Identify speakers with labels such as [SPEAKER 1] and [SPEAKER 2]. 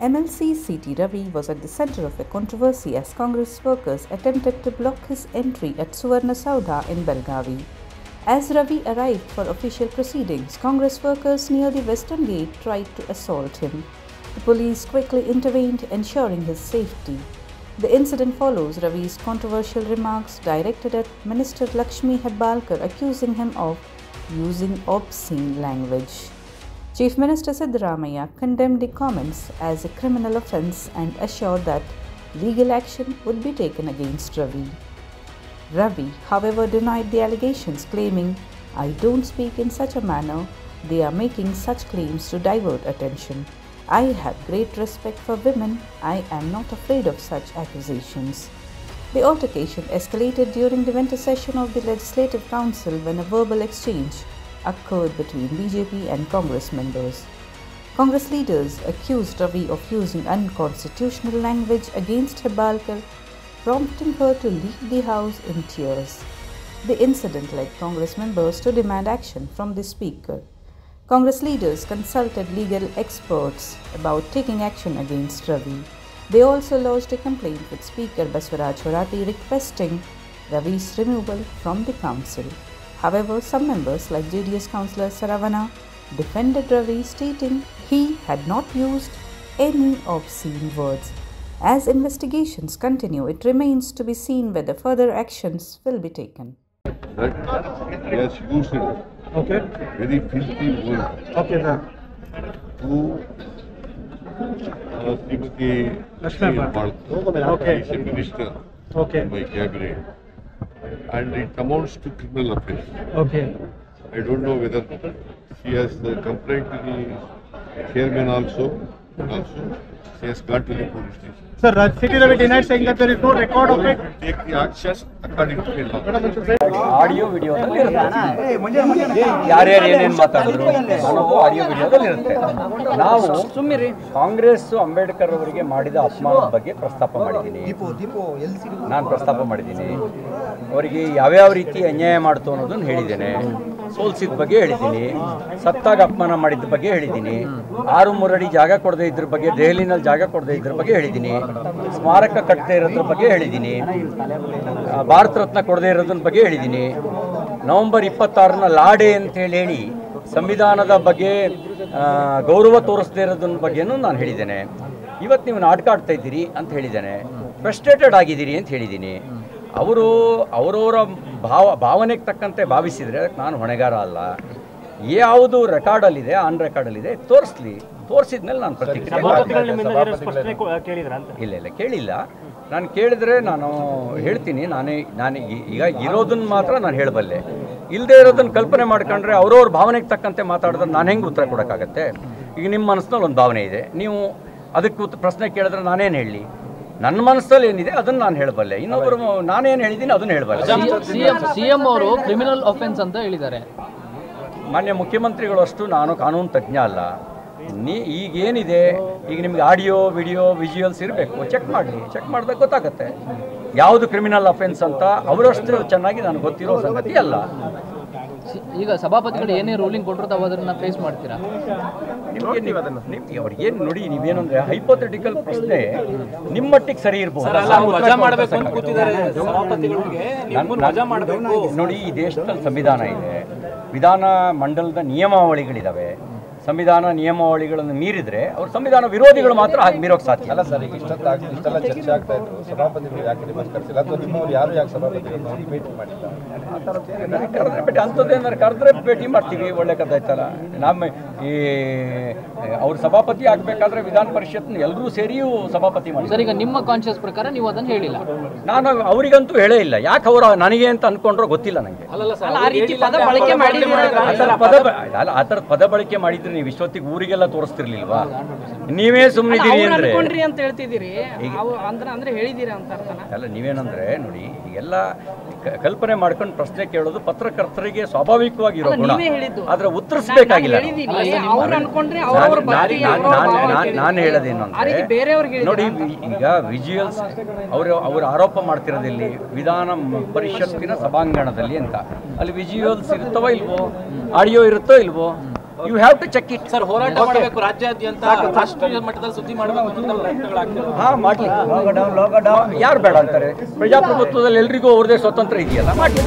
[SPEAKER 1] MLC C.T. Ravi was at the center of a controversy as Congress workers attempted to block his entry at Suvarna Saudha in Belgavi. As Ravi arrived for official proceedings, Congress workers near the Western Gate tried to assault him. The police quickly intervened, ensuring his safety. The incident follows Ravi's controversial remarks directed at Minister Lakshmi Hebbalkar, accusing him of using obscene language. Chief Minister Siddaramaiah condemned the comments as a criminal offence and assured that legal action would be taken against Ravi. Ravi, however, denied the allegations, claiming, "I don't speak in such a manner. They are making such claims to divert attention. I have great respect for women. I am not afraid of such accusations." The altercation escalated during the winter session of the Legislative Council when a verbal exchange occurred between BJP and Congress members. Congress leaders accused Ravi of using unconstitutional language against Hebbalkar, prompting her to leave the House in tears. The incident led Congress members to demand action from the Speaker. Congress leaders consulted legal experts about taking action against Ravi. They also lodged a complaint with Speaker Baswaraj Horati requesting Ravi's removal from the Council. However, some members like JDS Councillor Saravana defended Ravi, stating he had not used any obscene words. As investigations continue, it remains to be seen whether further actions will be taken.
[SPEAKER 2] That he has used very filthy words to Srimati Lakshmi Hebbalkar, she is a minister in my cabinet, and it amounts to criminal offence. I don't know whether she has complained to the chairman also. She has gone to the police station.
[SPEAKER 3] Sir, C.T. Ravi denied, saying that there is no record of it.
[SPEAKER 2] Take the actions according to the law.
[SPEAKER 4] Audio ವಿಡಿಯೋದಲ್ಲಿ ಇರುತ್ತೆ. ಯಾರ್ಯಾರು ಏನೇನು ಮಾತಾಡಿದ್ರು ಅನ್ನೋದು audio ವಿಡಿಯೋದಲ್ಲಿ ಇರುತ್ತೆ. ನಾವು ಕಾಂಗ್ರೆಸ್ ಅಂಬೇಡ್ಕರ್ ಅವರಿಗೆ ಮಾಡಿದ ಅಪಮಾನದ ಬಗ್ಗೆ ಪ್ರಸ್ತಾಪ ಮಾಡಿದ್ದೀನಿ. ನಾನು ಪ್ರಸ್ತಾಪ ಮಾಡಿದ್ದೀನಿ. ಅವರಿಗೆ ಯಾವ್ಯಾವ ರೀತಿ ಅನ್ಯಾಯ ಮಾಡ್ತು ಅನ್ನೋದನ್ನು ಹೇಳಿದ್ದೇನೆ. ಸೋಲ್ಸಿದ ಬಗ್ಗೆ ಹೇಳಿದ್ದೀನಿ. ಸತ್ತಾಗ ಅಪಮಾನ ಮಾಡಿದ ಬಗ್ಗೆ ಹೇಳಿದ್ದೀನಿ. 6 ಅಡಿ ಜಾಗ ಕೊಡದೇ ಇದ್ರ ಬಗ್ಗೆ, ದೆಹಲಿನಲ್ಲಿ ಜಾಗ ಕೊಡದೇ ಇದ್ರ ಬಗ್ಗೆ ಹೇಳಿದ್ದೀನಿ. ಸ್ಮಾರಕ ಕಟ್ಟದೇ ಇರೋದ್ರ ಬಗ್ಗೆ ಹೇಳಿದ್ದೀನಿ. ಭಾರತ ರತ್ನ ಕೊಡದೇ ಇರೋದ್ರ ಬಗ್ಗೆ ಹೇಳಿದ್ದೀನಿ. ನವೆಂಬರ್ 26ನ ಲಾಡೆ ಅಂತ ಹೇಳಿ ಸಂವಿಧಾನದ ಬಗ್ಗೆ ಗೌರವ ತೋರಿಸದೇ ಇರೋದ್ರ ಬಗ್ಗೆನೂ ನಾನು ಹೇಳಿದ್ದೇನೆ. ಇವತ್ತು ನೀವು ನಾಟಕ ಆಡ್ತಾ ಇದ್ದೀರಿ ಅಂತ ಹೇಳಿದ್ದೇನೆ. ಫ್ರಸ್ಟ್ರೇಟೆಡ್ ಆಗಿದ್ದೀರಿ ಅಂತ ಹೇಳಿದ್ದೀನಿ. ಅವರವರ ಭಾವನೆಗೆ ತಕ್ಕಂತೆ ಭಾವಿಸಿದರೆ ನಾನು ಹೊಣೆಗಾರ ಅಲ್ಲ. ಯಾವುದು ರೆಕಾರ್ಡಲ್ಲಿದೆ, ಆನ್ ರೆಕಾರ್ಡಲ್ಲಿದೆ, ತೋರಿಸ್ಲಿ. ತೋರಿಸಿದ್ಮೇಲೆ ನಾನು ಪ್ರತಿಕ್ರಿಯೆ ಇಲ್ಲ ಕೇಳಿಲ್ಲ. ನಾನು ಕೇಳಿದರೆ ನಾನು ಹೇಳ್ತೀನಿ. ನಾನು ಈಗ ಇರೋದನ್ನು ಮಾತ್ರ ನಾನು ಹೇಳಬಲ್ಲೆ. ಇಲ್ಲದೆ ಇರೋದನ್ನು ಕಲ್ಪನೆ ಮಾಡ್ಕೊಂಡ್ರೆ ಅವ್ರವ್ರ ಭಾವನೆಗೆ ತಕ್ಕಂತೆ ಮಾತಾಡಿದ್ರೆ ನಾನು ಹೆಂಗೆ ಉತ್ತರ ಕೊಡೋಕ್ಕಾಗತ್ತೆ? ಈಗ ನಿಮ್ಮ ಮನಸ್ಸಿನಲ್ಲಿ ಒಂದು ಭಾವನೆ ಇದೆ, ನೀವು ಅದಕ್ಕೆ ಪ್ರಶ್ನೆ ಕೇಳಿದ್ರೆ ನಾನೇನು ಹೇಳಲಿ? ನನ್ನ ಮನಸ್ಸಲ್ಲಿ ಏನಿದೆ ಅದನ್ನು ನಾನು ಹೇಳಬಲ್ಲೆ. ಇನ್ನೊಬ್ಬರು ನಾನೇನು ಹೇಳಿದ್ದೀನಿ ಅದನ್ನು ಹೇಳಬಲ್ಲೆ.
[SPEAKER 5] ಸಿಎಂ ಅವರು ಕ್ರಿಮಿನಲ್ ಅಫೆನ್ಸ್ ಅಂತ ಹೇಳಿದ್ದಾರೆ.
[SPEAKER 4] ಮಾನ್ಯ ಮುಖ್ಯಮಂತ್ರಿಗಳು ಅಷ್ಟು ನಾನು ಕಾನೂನು ತಜ್ಞ ಅಲ್ಲ. ಈಗೇನಿದೆ, ಈಗ ನಿಮ್ಗೆ ಆಡಿಯೋ ವಿಡಿಯೋ ವಿಜುವಲ್ಸ್ ಇರಬೇಕು. ಚೆಕ್ ಮಾಡಲಿ. ಚೆಕ್ ಮಾಡಿದಾಗ ಗೊತ್ತಾಗುತ್ತೆ ಯಾವುದು ಕ್ರಿಮಿನಲ್ ಅಫೆನ್ಸ್ ಅಂತ. ಅವರಷ್ಟು ಚೆನ್ನಾಗಿ ನನಗೆ ಗೊತ್ತಿರೋ ಸಂಗತಿ ಅಲ್ಲ.
[SPEAKER 5] ಈಗ ಸಭಾಪತಿಗಳು ಏನೇ ರೂಲಿಂಗ್ ಕೊಟ್ಟರು ತಾವು ಅದನ್ನು ಫೇಸ್ ಮಾಡ್ತೀರಾ?
[SPEAKER 4] ನಿಮ್ಗೆ ಅವ್ರಿಗೇನು ನೋಡಿ, ನೀವೇನಂದ್ರೆ ಹೈಪೋಥೆಟಿಕಲ್ ಪ್ರಶ್ನೆ ನಿಮ್ಮ ಮಟ್ಟಿಗೆ ಸರಿ ಇರ್ಬೋದು. ನೋಡಿ, ಈ ದೇಶದಲ್ಲಿ ಸಂವಿಧಾನ ಇದೆ, ವಿಧಾನ ಮಂಡಲದ ನಿಯಮಾವಳಿಗಳಿದ್ದಾವೆ. ಸಂವಿಧಾನ ನಿಯಮಾವಳಿಗಳನ್ನು ಮೀರಿದ್ರೆ ಅವ್ರು ಸಂವಿಧಾನ ವಿರೋಧಿಗಳು ಮಾತ್ರ ಹಾಗೆ ಮೀರೋಕ್ಕೆ ಸಾಧ್ಯ
[SPEAKER 6] ಅಲ್ಲ. ಸರ್, ಈಗ ಇಷ್ಟೆಲ್ಲ ಚರ್ಚೆ ಆಗ್ತಾ ಇದ್ರು, ಸಭಾಪತಿಗಳು ಯಾಕೆ ನಿಮ್ಮನ್ನು ಕರೆಸಿಲ್ಲ ಅಥವಾ ನಿಮ್ಮವ್ರು ಯಾರು ಯಾಕೆ ಸಭಾಪತಿಗಳು ಭೇಟಿ ಮಾಡಿಲ್ಲ?
[SPEAKER 4] ಆ ಥರದ್ದು ಕರೆದ್ರೆ ಭೇಟಿ ಅಂಥದ್ದೇನಾದ್ರು ಕರೆದ್ರೆ ಭೇಟಿ ಮಾಡ್ತೀವಿ. ಒಳ್ಳೆ ಕಥೆ ಆಯ್ತಲ್ಲ. ನಮ್ಮ ಈ ಅವ್ರು ಸಭಾಪತಿ ಆಗಬೇಕಾದ್ರೆ ವಿಧಾನ ಪರಿಷತ್ನ ಎಲ್ಲರೂ ಸೇರಿಯೂ ಸಭಾಪತಿ ಮಾಡಿ.
[SPEAKER 5] ಸರ್, ಈಗ ನಿಮ್ಮ ಕಾನ್ಷಿಯಸ್ ಪ್ರಕಾರ ನೀವು ಅದನ್ನು ಹೇಳಿಲ್ಲ.
[SPEAKER 4] ನಾನು ಅವರಿಗಂತೂ ಹೇಳೇ ಇಲ್ಲ. ಯಾಕೆ ಅವರು ನನಗೆ ಅಂತ ಅನ್ಕೊಂಡ್ರೋ ಗೊತ್ತಿಲ್ಲ ನನಗೆ. ಆ ಥರದ ಪದ ಬಳಕೆ ಮಾಡಿದ್ರೆ ನೀವು ಇಷ್ಟೊತ್ತಿಗೆ ಊರಿಗೆಲ್ಲ ತೋರಿಸ್ತಿರ್ಲಿಲ್ವಾ? ನೀವೇ ಸುಮ್ಮನಿದ್ದೀರಿ ಅಂದ್ರೆ
[SPEAKER 7] ಅಂತ ಹೇಳ್ತಿದ್ದೀರಿ. ಅಂದ್ರೆ ಹೇಳಿದ್ದೀರಾ ಅಂತ
[SPEAKER 4] ಅಲ್ಲ. ನೀವೇನಂದ್ರೆ ನೋಡಿ, ಈಗೆಲ್ಲ ಕಲ್ಪನೆ ಮಾಡ್ಕೊಂಡು ಪ್ರಶ್ನೆ ಕೇಳೋದು ಪತ್ರಕರ್ತರಿಗೆ ಸ್ವಾಭಾವಿಕವಾಗಿರೋ ಗುಣ. ಆದ್ರೆ ಉತ್ತರಿಸಬೇಕಾಗಿಲ್ಲ. ನಾನು ಹೇಳೋದೇನು ಅಂದ್ರೆ ನೋಡಿ, ಈಗ ವಿಜುವಲ್ಸ್ ಅವರು ಆರೋಪ ಮಾಡ್ತಿರೋದಿಲ್ಲಿ ವಿಧಾನ ಪರಿಷತ್ತಿನ ಸಭಾಂಗಣದಲ್ಲಿ ಅಂತ. ಅಲ್ಲಿ ವಿಜುವಲ್ಸ್ ಇರುತ್ತವೋ ಇಲ್ವೋ, ಆಡಿಯೋ ಇರುತ್ತೋ ಇಲ್ವೋ? You have to check it.
[SPEAKER 5] Sir, ಹೋರಾಟ ಮಾಡಬೇಕು ರಾಜ್ಯಾದ್ಯಂತ, ರಾಷ್ಟ್ರೀಯ ಮಟ್ಟದಲ್ಲಿ ಸುದ್ದಿ ಮಾಡಬೇಕು ಅನ್ನೋ ಪ್ರಯತ್ನಗಳಾಗ್ತಿದೆ.
[SPEAKER 4] ಮಾಡ್ಲಿ, ಯಾರು ಬೇಡ ಅಂತಾರೆ? ಪ್ರಜಾಪ್ರಭುತ್ವದಲ್ಲಿ ಎಲ್ರಿಗೂ ಅವ್ರದೇ ಸ್ವತಂತ್ರ ಇದೆಯಲ್ಲ, ಮಾಡಿ.